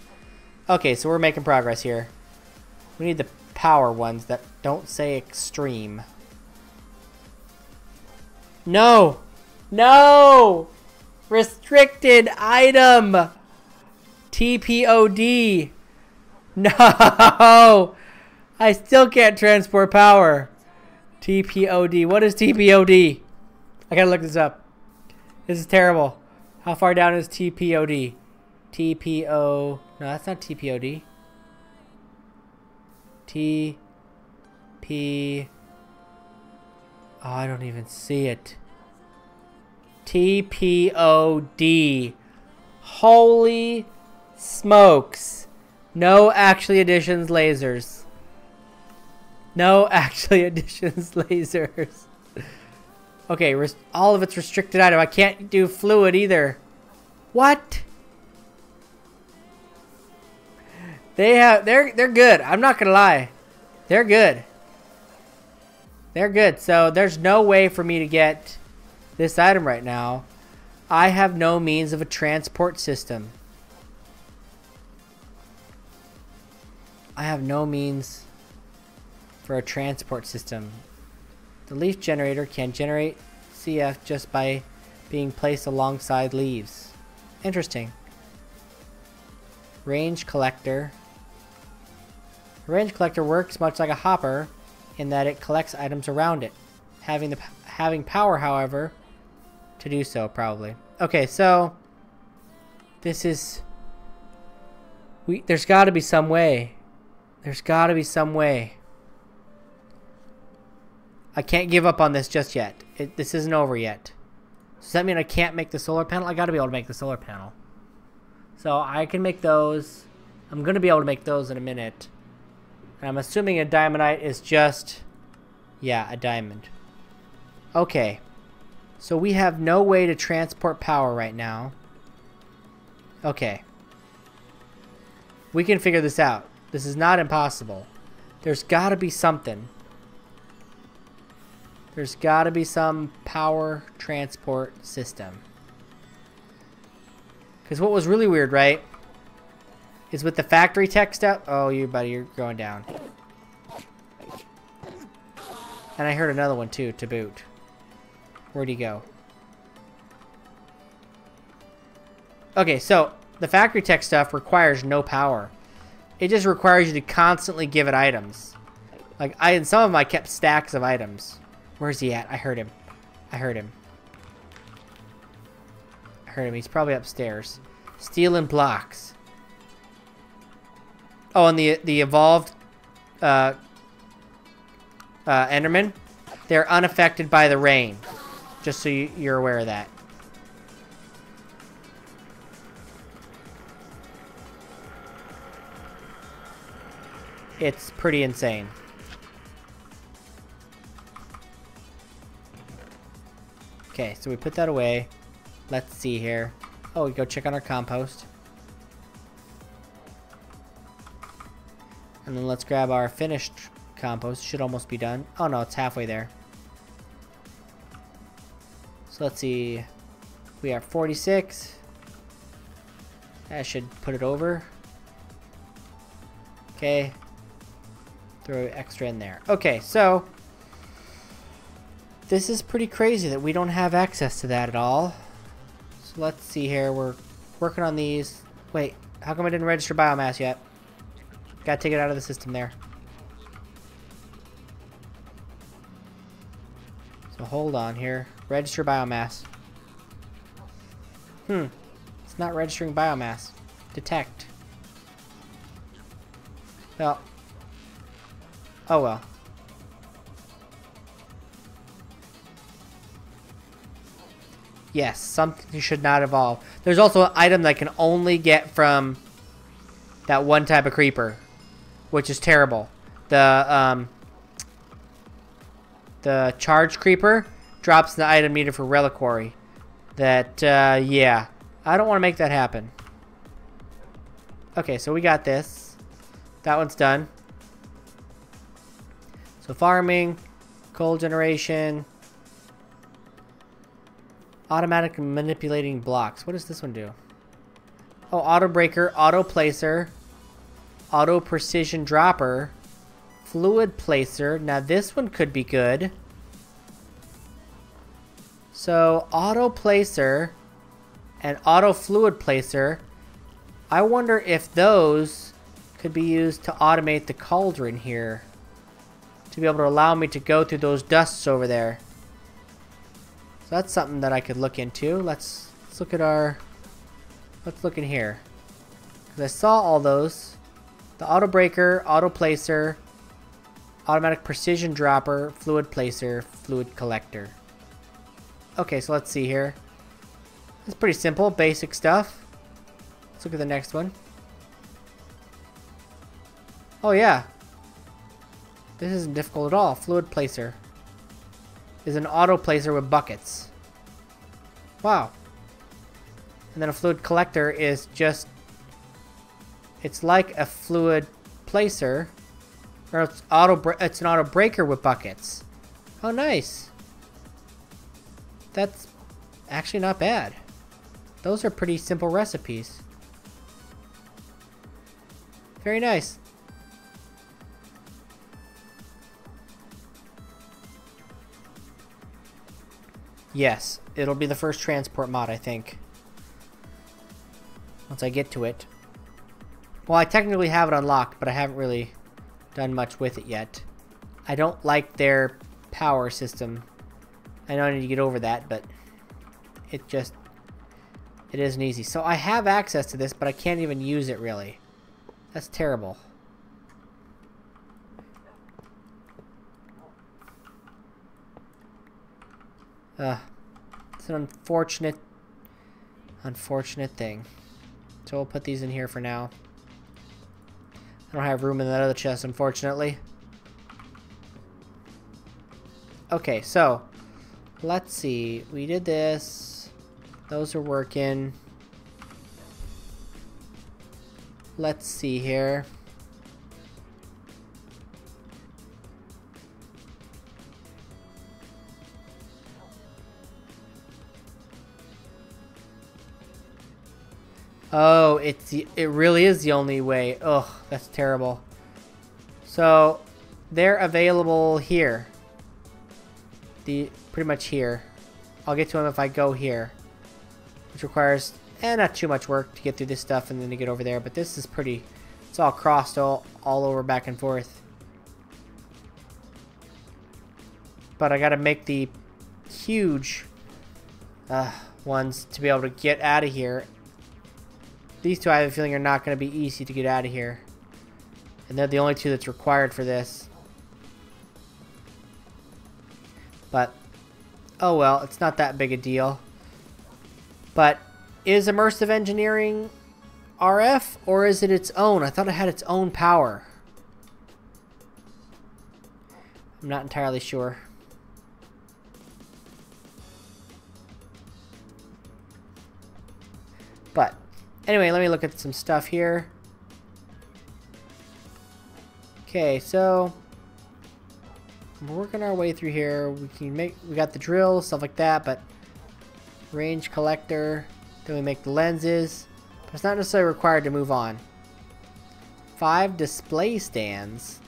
Okay, so we're making progress here. We need the power ones that don't say extreme. No! No! Restricted item! TPOD! No! I still can't transport power. TPOD. What is TPOD? I gotta look this up. This is terrible. How far down is TPOD? TPO... No, that's not TPOD. TP... Oh, I don't even see it. TPOD. Holy smokes. No Actually Additions lasers. No Actually Additions lasers. Okay, all of it's restricted item. I can't do fluid either. What? They're good. I'm not gonna lie. They're good. They're good. So there's no way for me to get this item right now. I have no means of a transport system. I have no means for a transport system. The leaf generator can generate CF just by being placed alongside leaves. Interesting. Range collector. A range collector works much like a hopper in that it collects items around it. Having power, however, to do so, probably. Okay, so this is... There's got to be some way. There's got to be some way. I can't give up on this just yet. This isn't over yet. Does that mean I can't make the solar panel? I got to be able to make the solar panel. So I can make those. I'm going to be able to make those in a minute. And I'm assuming a diamondite is just... Yeah, a diamond. Okay. So we have no way to transport power right now. Okay. We can figure this out. This is not impossible. There's got to be something. There's got to be some power transport system. Because what was really weird, right, is with the factory tech stuff. Oh, you buddy, you're going down. And I heard another one too, to boot. Where'd he go? Okay, so the factory tech stuff requires no power. It just requires you to constantly give it items. Like, in some of them, I kept stacks of items. Where's he at? I heard him. I heard him. I heard him. He's probably upstairs. Steel and blocks. Oh, and the evolved Enderman, they're unaffected by the rain. Just so you're aware of that. It's pretty insane. Okay, so we put that away. Let's see here. Oh, we go check on our compost. And then let's grab our finished compost. Should almost be done. Oh no, it's halfway there. So let's see. We are 46. That should put it over. Okay. Throw extra in there. Okay, so this is pretty crazy that we don't have access to that at all. So let's see here. We're working on these. Wait, how come I didn't register biomass yet? Gotta take it out of the system there. So hold on here. Register biomass. It's not registering biomass. Detect. Well. Oh well. Yes, something should not evolve. There's also an item that I can only get from that one type of creeper, which is terrible. The charged creeper drops the item needed for reliquary. That, yeah. I don't want to make that happen. Okay, so we got this. That one's done. So farming, coal generation, automatic manipulating blocks. What does this one do? Oh, auto breaker, auto placer, auto precision dropper, fluid placer. Now this one could be good. So auto placer and auto fluid placer. I wonder if those could be used to automate the cauldron here, to be able to allow me to go through those dusts over there. So that's something that I could look into. Let's look at our... Let's look in here. Because I saw all those. The auto breaker, auto placer, automatic precision dropper, fluid placer, fluid collector. Okay, so let's see here. It's pretty simple, basic stuff. Let's look at the next one. Oh yeah. This isn't difficult at all. Fluid placer is an auto placer with buckets. Wow. And then a fluid collector is just... It's like a fluid placer. Or it's an auto breaker with buckets. Oh, nice. That's actually not bad. Those are pretty simple recipes. Very nice. Yes, it'll be the first transport mod, I think. Once I get to it. Well, I technically have it unlocked, but I haven't really done much with it yet. I don't like their power system. I know I need to get over that, but it isn't easy. So I have access to this, but I can't even use it really. That's terrible. It's an unfortunate thing. So we'll put these in here for now. I don't have room in that other chest, unfortunately. Okay, so let's see. We did this. Those are working. Let's see here. Oh, it really is the only way. Ugh, that's terrible. So they're available here. Pretty much here. I'll get to them if I go here, which requires not too much work to get through this stuff and then to get over there. But this is pretty. It's all crossed all over back and forth. But I gotta make the huge ones to be able to get out of here. These two I have a feeling are not going to be easy to get out of here. And they're the only two that's required for this. But, oh well, it's not that big a deal. But, is immersive engineering RF, or is it its own? I thought it had its own power. I'm not entirely sure. But, anyway, let me look at some stuff here. Okay, so we're working our way through here. We got the drill, stuff like that, but range collector, then we make the lenses, but it's not necessarily required to move on. 5 display stands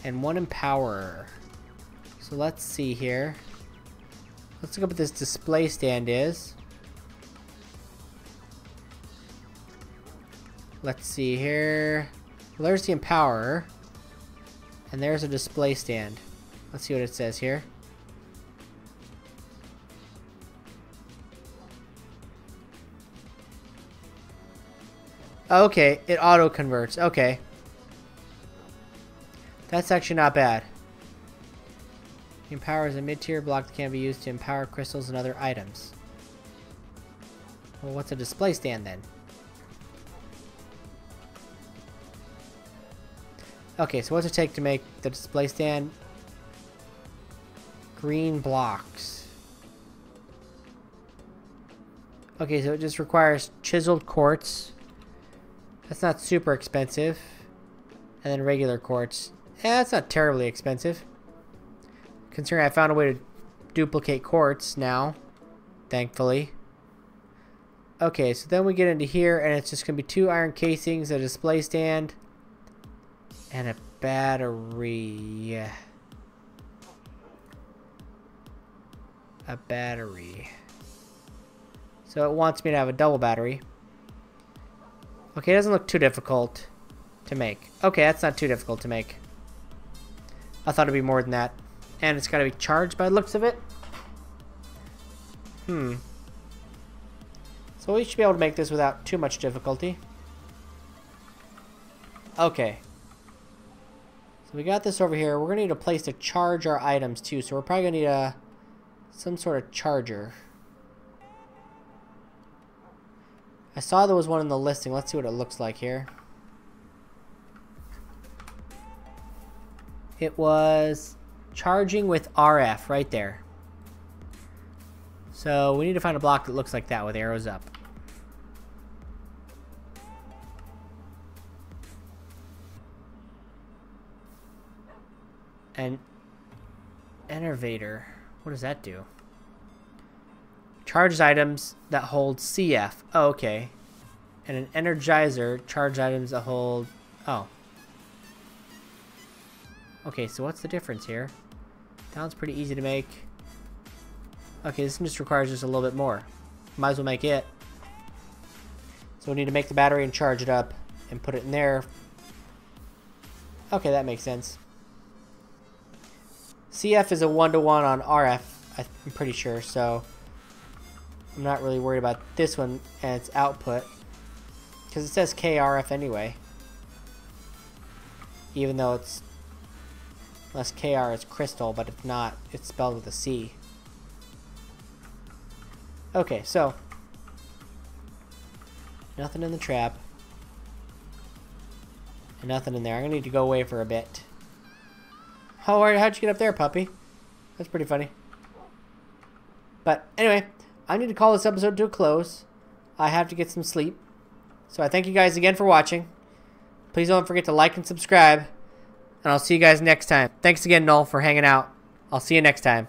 and 1 empowerer. So let's see here. Let's look up what this display stand is. Let's see here. Well, there's the empowerer. And there's a display stand. Let's see what it says here. Okay, it auto converts. Okay. That's actually not bad. The empower is a mid-tier block that can be used to empower crystals and other items. Well, what's a display stand then? Okay, so what's it take to make the display stand? Green blocks. Okay, so it just requires chiseled quartz. That's not super expensive. And then regular quartz. Yeah, that's not terribly expensive. Considering I found a way to duplicate quartz now. Thankfully. Okay, so then we get into here and it's just going to be 2 iron casings, a display stand, and a battery. A battery. So it wants me to have a double battery. Okay, it doesn't look too difficult to make. Okay, that's not too difficult to make. I thought it'd be more than that. And it's got to be charged by the looks of it. So we should be able to make this without too much difficulty. Okay. So we got this over here. We're going to need a place to charge our items too. So we're probably going to need some sort of charger. I saw there was one in the listing. Let's see what it looks like here. It was charging with RF right there. So we need to find a block that looks like that with arrows up. An innervator. What does that do? Charges items that hold CF. Oh, okay. And an energizer charges items that hold... Oh. Okay, so what's the difference here? That one's pretty easy to make. Okay, this one just requires just a little bit more. Might as well make it. So we need to make the battery and charge it up and put it in there. Okay, that makes sense. CF is a 1-to-1 on RF, I'm pretty sure, so I'm not really worried about this one and its output, because it says KRF anyway, even though it's, unless KR is crystal, but if not, it's spelled with a C. Okay, so nothing in the trap, and nothing in there. I'm gonna need to go away for a bit. How'd you get up there, puppy? That's pretty funny. But anyway, I need to call this episode to a close. I have to get some sleep. So I thank you guys again for watching. Please don't forget to like and subscribe. And I'll see you guys next time. Thanks again, Noel, for hanging out. I'll see you next time.